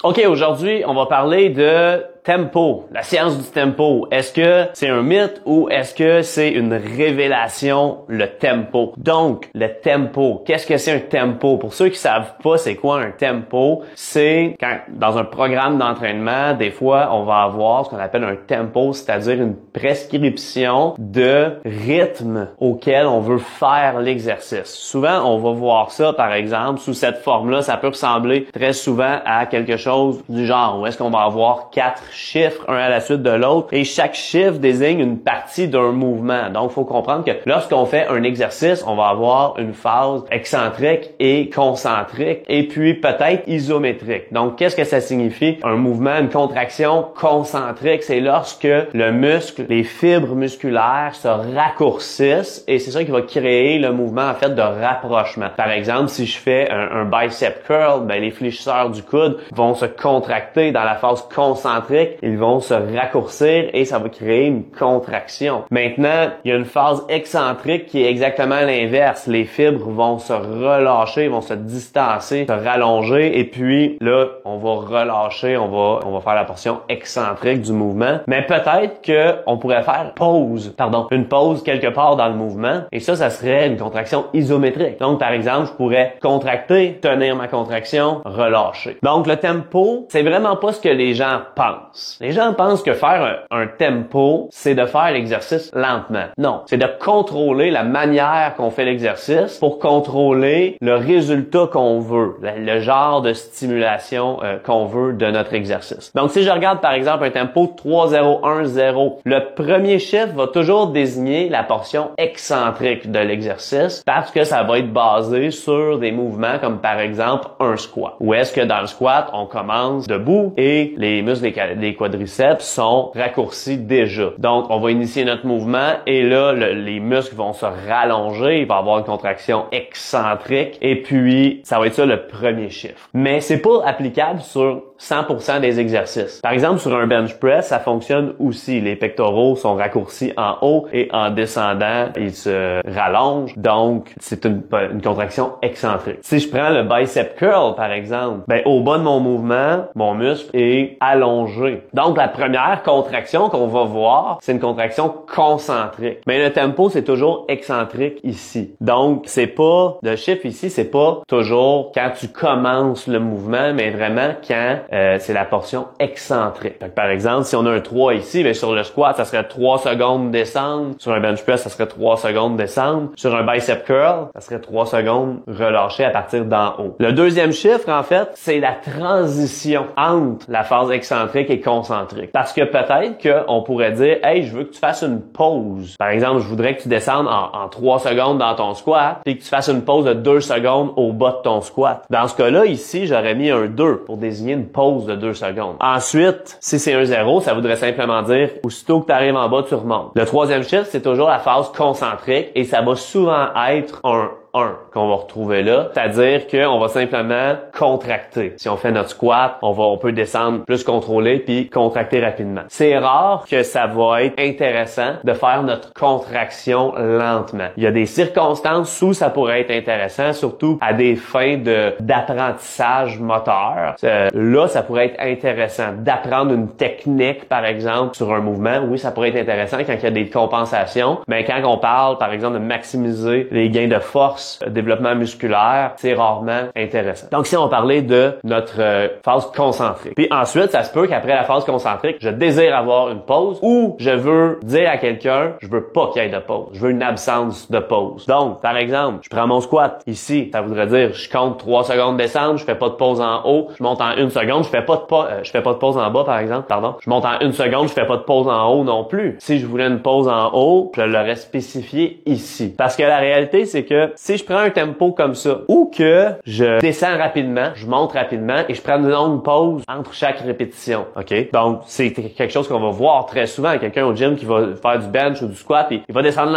OK, aujourd'hui, on va parler de tempo, la science du tempo. Est-ce que c'est un mythe ou est-ce que c'est une révélation, le tempo? Donc, le tempo, qu'est-ce que c'est un tempo? Pour ceux qui savent pas c'est quoi un tempo, c'est quand dans un programme d'entraînement, des fois, on va avoir ce qu'on appelle un tempo, c'est-à-dire une prescription de rythme auquel on veut faire l'exercice. Souvent, on va voir ça, par exemple, sous cette forme-là, ça peut ressembler très souvent à quelque chose du genre où est-ce qu'on va avoir 4 chiffres un à la suite de l'autre et chaque chiffre désigne une partie d'un mouvement. Donc, il faut comprendre que lorsqu'on fait un exercice, on va avoir une phase excentrique et concentrique et puis peut-être isométrique. Donc, qu'est-ce que ça signifie? Un mouvement, une contraction concentrique, c'est lorsque le muscle, les fibres musculaires se raccourcissent et c'est ça qui va créer le mouvement en fait de rapprochement. Par exemple, si je fais un bicep curl, ben les fléchisseurs du coude vont se contracter dans la phase concentrique, ils vont se raccourcir et ça va créer une contraction. Maintenant, il y a une phase excentrique qui est exactement l'inverse. Les fibres vont se relâcher, vont se distancer, se rallonger et puis là, on va relâcher, on va faire la portion excentrique du mouvement. Mais peut-être que on pourrait faire une pause quelque part dans le mouvement et ça serait une contraction isométrique. Donc, par exemple, je pourrais contracter, tenir ma contraction, relâcher. Donc, le tempo, c'est vraiment pas ce que les gens pensent. Les gens pensent que faire un tempo, c'est de faire l'exercice lentement. Non, c'est de contrôler la manière qu'on fait l'exercice pour contrôler le résultat qu'on veut, le genre de stimulation qu'on veut de notre exercice. Donc, si je regarde par exemple un tempo 3-0-1-0, le premier chiffre va toujours désigner la portion excentrique de l'exercice parce que ça va être basé sur des mouvements comme par exemple un squat. Où est-ce que dans le squat, on commence debout et les muscles des quadriceps sont raccourcis déjà. Donc, on va initier notre mouvement et là, les muscles vont se rallonger, il va y avoir une contraction excentrique et puis, ça va être ça le premier chiffre. Mais c'est pas applicable sur 100% des exercices. Par exemple, sur un bench press, ça fonctionne aussi. Les pectoraux sont raccourcis en haut et en descendant, ils se rallongent. Donc, c'est une contraction excentrique. Si je prends le bicep curl, par exemple, ben, au bas de mon mouvement, mon muscle est allongé. Donc, la première contraction qu'on va voir, c'est une contraction concentrique. Mais le tempo, c'est toujours excentrique ici. Donc, c'est pas, le chiffre ici, c'est pas toujours quand tu commences le mouvement, mais vraiment quand c'est la portion excentrique. Donc, par exemple, si on a un 3 ici, ben, sur le squat, ça serait 3 secondes descendre. Sur un bench press, ça serait 3 secondes descendre. Sur un bicep curl, ça serait 3 secondes relâcher à partir d'en haut. Le deuxième chiffre, en fait, c'est la transition entre la phase excentrique et concentrique. Parce que peut-être qu'on pourrait dire, hey, je veux que tu fasses une pause. Par exemple, je voudrais que tu descendes en 3 secondes dans ton squat et que tu fasses une pause de 2 secondes au bas de ton squat. Dans ce cas-là, ici, j'aurais mis un 2 pour désigner une pause de 2 secondes. Ensuite, si c'est un 0, ça voudrait simplement dire, aussitôt que tu arrives en bas, tu remontes. Le troisième chiffre, c'est toujours la phase concentrique et ça va souvent être un 1 qu'on va retrouver là, c'est-à-dire qu'on va simplement contracter. Si on fait notre squat, on peut descendre plus contrôlé puis contracter rapidement. C'est rare que ça va être intéressant de faire notre contraction lentement. Il y a des circonstances où ça pourrait être intéressant, surtout à des fins d'apprentissage moteur. Là, ça pourrait être intéressant d'apprendre une technique, par exemple, sur un mouvement. Oui, ça pourrait être intéressant quand il y a des compensations, mais quand on parle, par exemple, de maximiser les gains de force, développement musculaire, c'est rarement intéressant. Donc, ici, on va parler de notre phase concentrique. Puis ensuite, ça se peut qu'après la phase concentrique, je désire avoir une pause ou je veux dire à quelqu'un, je veux pas qu'il y ait de pause. Je veux une absence de pause. Donc, par exemple, je prends mon squat. Ici, ça voudrait dire, je compte 3 secondes descendre, je fais pas de pause en haut, je monte en 1 seconde, je fais pas de pause en bas, par exemple, Je monte en 1 seconde, je fais pas de pause en haut non plus. Si je voulais une pause en haut, je l'aurais spécifié ici. Parce que la réalité, c'est que si je prends un tempo comme ça ou que je descends rapidement, je monte rapidement et je prends une longue pause entre chaque répétition. OK? Donc, c'est quelque chose qu'on va voir très souvent. Quelqu'un au gym qui va faire du bench ou du squat, et il va descendre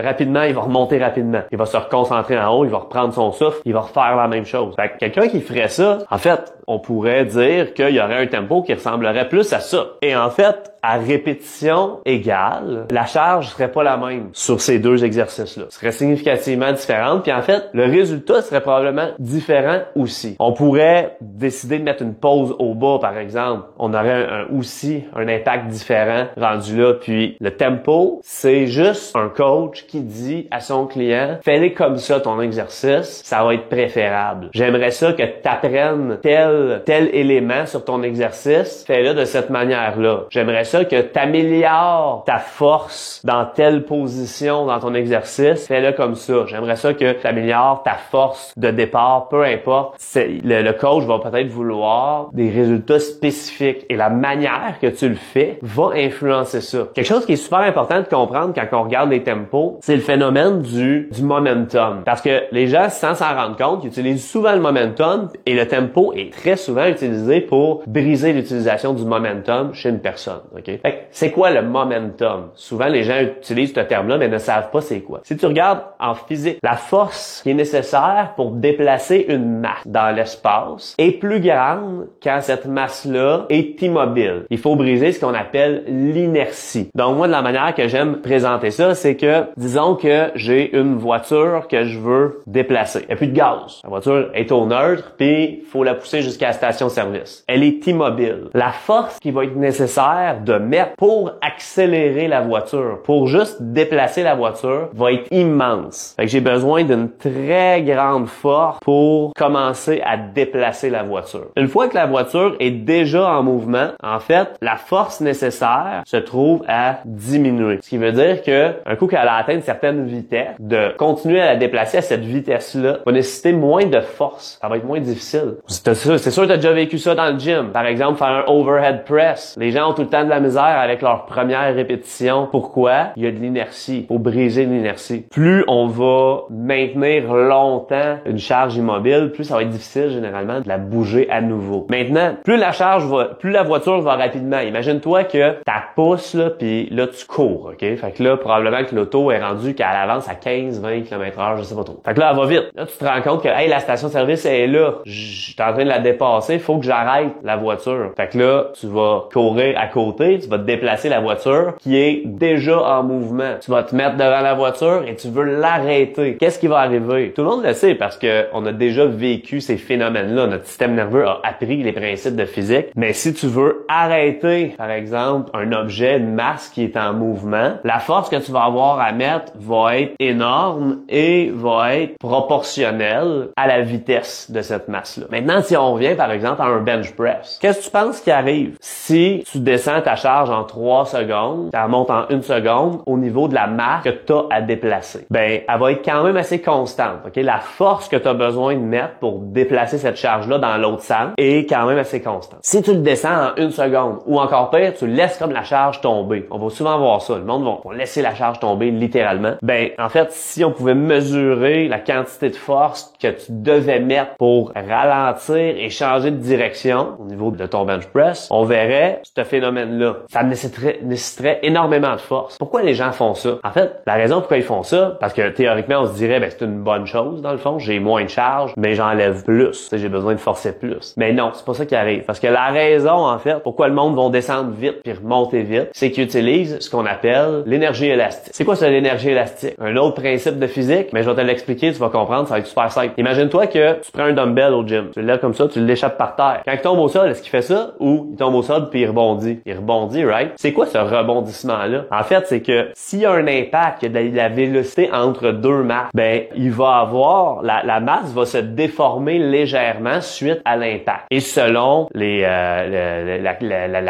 rapidement, il va remonter rapidement. Il va se reconcentrer en haut, il va reprendre son souffle, il va refaire la même chose. Fait que quelqu'un qui ferait ça, en fait, on pourrait dire qu'il y aurait un tempo qui ressemblerait plus à ça. Et en fait, à répétition égale, la charge serait pas la même sur ces deux exercices-là. Serait significativement différente. Puis en fait, le résultat serait probablement différent aussi. On pourrait décider de mettre une pause au bas, par exemple. On aurait aussi un impact différent rendu là. Puis le tempo, c'est juste un coach qui dit à son client, fais-le comme ça ton exercice, ça va être préférable. J'aimerais ça que tu apprennes tel élément sur ton exercice, fais-le de cette manière-là. J'aimerais ça que tu améliores ta force dans telle position dans ton exercice, fais-le comme ça. J'aimerais ça que tu améliores ta force de départ, peu importe. Le coach va peut-être vouloir des résultats spécifiques et la manière que tu le fais va influencer ça. Quelque chose qui est super important de comprendre quand on regarde les tempos, c'est le phénomène du momentum. Parce que les gens, sans s'en rendre compte, ils utilisent souvent le momentum et le tempo est très souvent utilisé pour briser l'utilisation du momentum chez une personne. Okay? Fait que c'est quoi le momentum? Souvent, les gens utilisent ce terme-là, mais ne savent pas c'est quoi. Si tu regardes en physique, la force qui est nécessaire pour déplacer une masse dans l'espace est plus grande quand cette masse-là est immobile. Il faut briser ce qu'on appelle l'inertie. Donc, moi, de la manière que j'aime présenter ça, c'est que, disons que j'ai une voiture que je veux déplacer. Il n'y a plus de gaz. La voiture est au neutre, puis il faut la pousser jusqu'à la station-service. Elle est immobile. La force qui va être nécessaire de mettre pour accélérer la voiture, pour juste déplacer la voiture, va être immense. Fait que j'ai besoin d'une très grande force pour commencer à déplacer la voiture. Une fois que la voiture est déjà en mouvement, en fait, la force nécessaire se trouve à diminuer. Ce qui veut dire que un coup qu'elle a atteint une certaine vitesse, de continuer à la déplacer à cette vitesse-là va nécessiter moins de force. Ça va être moins difficile. C'est sûr que tu as déjà vécu ça dans le gym. Par exemple, faire un overhead press. Les gens ont tout le temps de la misère avec leur première répétition. Pourquoi? Il y a de l'inertie. Faut briser l'inertie. Plus on va maintenir longtemps une charge immobile, plus ça va être difficile généralement de la bouger à nouveau. Maintenant, plus la voiture va rapidement. Imagine-toi que ta pousse là, puis là tu cours, ok? Fait que là probablement que l'auto est rendue qu'elle avance à 15-20 km/h, je sais pas trop. Fait que là elle va vite. Là tu te rends compte que hey, la station-service est là. Je suis en train de la dépasser, faut que j'arrête la voiture. Fait que là tu vas courir à côté, tu vas te déplacer la voiture qui est déjà en mouvement. Tu vas te mettre devant la voiture et tu veux l'arrêter. Qu'est-ce qui va arriver? Tout le monde le sait parce que on a déjà vécu ces phénomènes-là. Notre système nerveux a appris les principes de physique. Mais si tu veux arrêter, par exemple, un objet, une masse qui est en mouvement, la force que tu vas avoir à mettre va être énorme et va être proportionnelle à la vitesse de cette masse-là. Maintenant, si on revient, par exemple, à un bench press, qu'est-ce que tu penses qui arrive? Si tu descends ta charge en 3 secondes, ça remonte en 1 seconde au niveau de la masse que tu as à déplacer. Ben, elle va être quand même assez constante. Okay? La force que tu as besoin de mettre pour déplacer cette charge-là dans l'autre sens est quand même assez constante. Si tu le descends en 1 seconde, ou encore pire, tu laisses comme la charge tomber. On va souvent voir ça. Le monde va laisser la charge tomber littéralement. Ben, en fait, si on pouvait mesurer la quantité de force que tu devais mettre pour ralentir et changer de direction au niveau de ton bench press, on verrait ce phénomène-là. Ça nécessiterait énormément de force. Pourquoi les gens font ça? En fait, la raison pourquoi ils font ça, parce que théoriquement, on se dirait, ben, c'est une bonne chose, dans le fond. J'ai moins de charge, mais j'enlève plus. Tu sais, j'ai besoin de forcer plus. Mais non, c'est pas ça qui arrive. Parce que la raison, en fait, pourquoi le monde va descendre vite puis remonter vite, c'est qu'ils utilisent ce qu'on appelle l'énergie élastique. C'est quoi ça, l'énergie élastique? Un autre principe de physique, mais je vais te l'expliquer, tu vas comprendre, ça va être super simple. Imagine-toi que tu prends un dumbbell au gym. Tu le lèves comme ça, tu l'échappes par terre. Quand il tombe au sol, est-ce qu'il fait ça? Ou il tombe au sol puis il rebondit? Il rebondit, right? C'est quoi ce rebondissement-là? En fait, c'est que s'il y a un impact, il y a de la vélocité entre deux masses, ben, il va avoir, la masse va se déformer légèrement suite à l'impact. Et selon la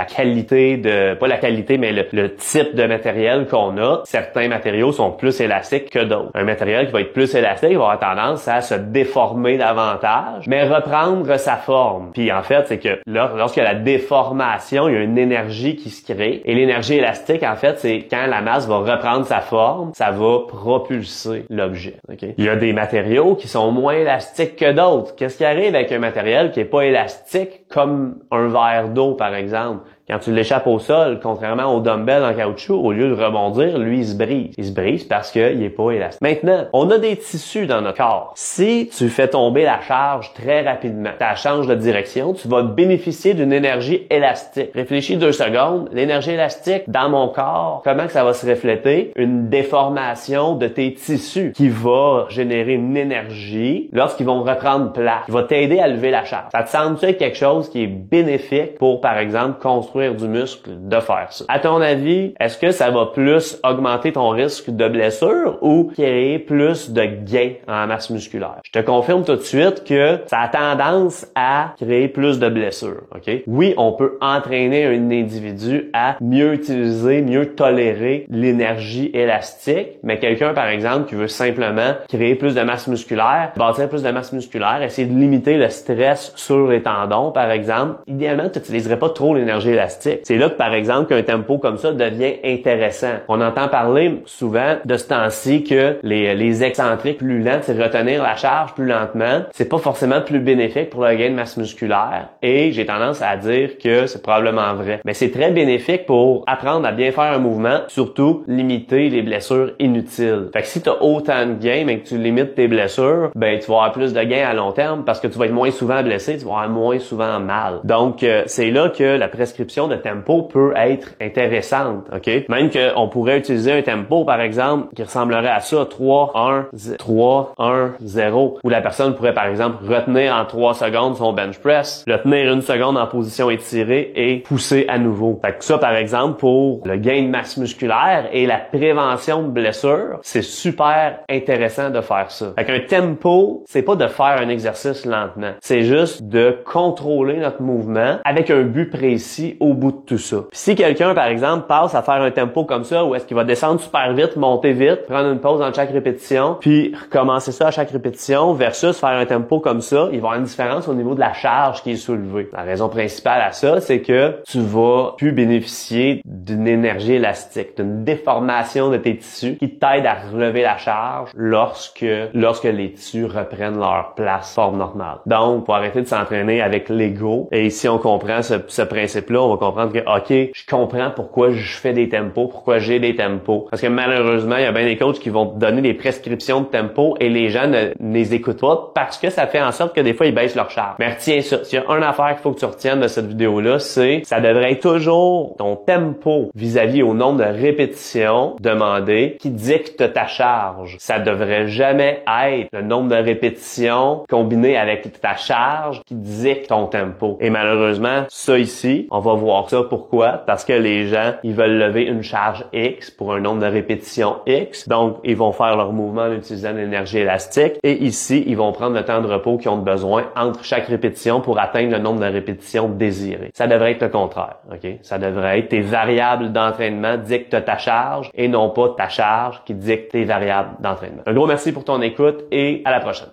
qualité de, pas la qualité, mais le type de matériel qu'on a, certains matériaux sont plus élastiques que d'autres. Un matériel qui va être plus élastique va avoir tendance à se déformer davantage, mais reprendre sa forme. Puis en fait, c'est que là, lorsqu'il y a la déformation, il y a une énergie qui se crée. Et l'énergie élastique, en fait, c'est quand la masse va reprendre sa forme, ça va propulser l'objet. Okay? Il y a des matériaux qui sont moins élastiques que d'autres. Qu'est-ce qui arrive avec un matériel qui est pas élastique, comme un verre d'eau, par exemple? Quand tu l'échappes au sol, contrairement au dumbbell en caoutchouc, au lieu de rebondir, lui, il se brise. Il se brise parce qu'il est pas élastique. Maintenant, on a des tissus dans notre corps. Si tu fais tomber la charge très rapidement, tu changes de direction, tu vas bénéficier d'une énergie élastique. Réfléchis 2 secondes. L'énergie élastique dans mon corps, comment que ça va se refléter? Une déformation de tes tissus qui va générer une énergie lorsqu'ils vont reprendre place, qui va t'aider à lever la charge. Ça te semble-tu être quelque chose qui est bénéfique pour, par exemple, construire du muscle, de faire ça? À ton avis, est-ce que ça va plus augmenter ton risque de blessure ou créer plus de gains en masse musculaire? Je te confirme tout de suite que ça a tendance à créer plus de blessures, OK? Oui, on peut entraîner un individu à mieux utiliser, mieux tolérer l'énergie élastique, mais quelqu'un, par exemple, qui veut simplement créer plus de masse musculaire, bâtir plus de masse musculaire, essayer de limiter le stress sur les tendons, par exemple, idéalement, tu n'utiliserais pas trop l'énergie élastique. C'est là que, par exemple, qu'un tempo comme ça devient intéressant. On entend parler souvent de ce temps-ci que les excentriques plus lents, c'est retenir la charge plus lentement. C'est pas forcément plus bénéfique pour le gain de masse musculaire et j'ai tendance à dire que c'est probablement vrai. Mais c'est très bénéfique pour apprendre à bien faire un mouvement, surtout limiter les blessures inutiles. Fait que si tu as autant de gains mais que tu limites tes blessures, ben tu vas avoir plus de gains à long terme parce que tu vas être moins souvent blessé, tu vas avoir moins souvent mal. Donc c'est là que la prescription de tempo peut être intéressante, OK? Même qu'on pourrait utiliser un tempo par exemple qui ressemblerait à ça, 3-1-0, où la personne pourrait par exemple retenir en 3 secondes son bench press, le tenir 1 seconde en position étirée et pousser à nouveau. Fait que ça par exemple pour le gain de masse musculaire et la prévention de blessures, c'est super intéressant de faire ça. Fait qu'un tempo, c'est pas de faire un exercice lentement, c'est juste de contrôler notre mouvement avec un but précis au bout de tout ça. Puis si quelqu'un par exemple passe à faire un tempo comme ça où est-ce qu'il va descendre super vite, monter vite, prendre une pause entre chaque répétition, puis recommencer ça à chaque répétition versus faire un tempo comme ça, il va y avoir une différence au niveau de la charge qui est soulevée. La raison principale à ça, c'est que tu vas plus bénéficier d'une énergie élastique, d'une déformation de tes tissus qui t'aide à relever la charge lorsque les tissus reprennent leur place, forme normale. Donc, pour arrêter de s'entraîner avec l'ego, et si on comprend ce principe-là, on va comprendre que, OK, je comprends pourquoi je fais des tempos, pourquoi j'ai des tempos. Parce que malheureusement, il y a bien des coachs qui vont te donner des prescriptions de tempo et les gens ne les écoutent pas parce que ça fait en sorte que des fois, ils baissent leur charge. Mais retiens ça. S'il y a une affaire qu'il faut que tu retiennes de cette vidéo-là, c'est ça devrait être toujours ton tempo vis-à-vis au nombre de répétitions demandées qui dicte ta charge. Ça devrait jamais être le nombre de répétitions combiné avec ta charge qui dicte ton tempo. Et malheureusement, ça ici, on va voir ça. Pourquoi? Parce que les gens, ils veulent lever une charge X pour un nombre de répétitions X. Donc, ils vont faire leur mouvement en utilisant l'énergie élastique. Et ici, ils vont prendre le temps de repos qu'ils ont besoin entre chaque répétition pour atteindre le nombre de répétitions désirées. Ça devrait être le contraire, OK? Ça devrait être tes variables d'entraînement dictent ta charge et non pas ta charge qui dicte tes variables d'entraînement. Un gros merci pour ton écoute et à la prochaine.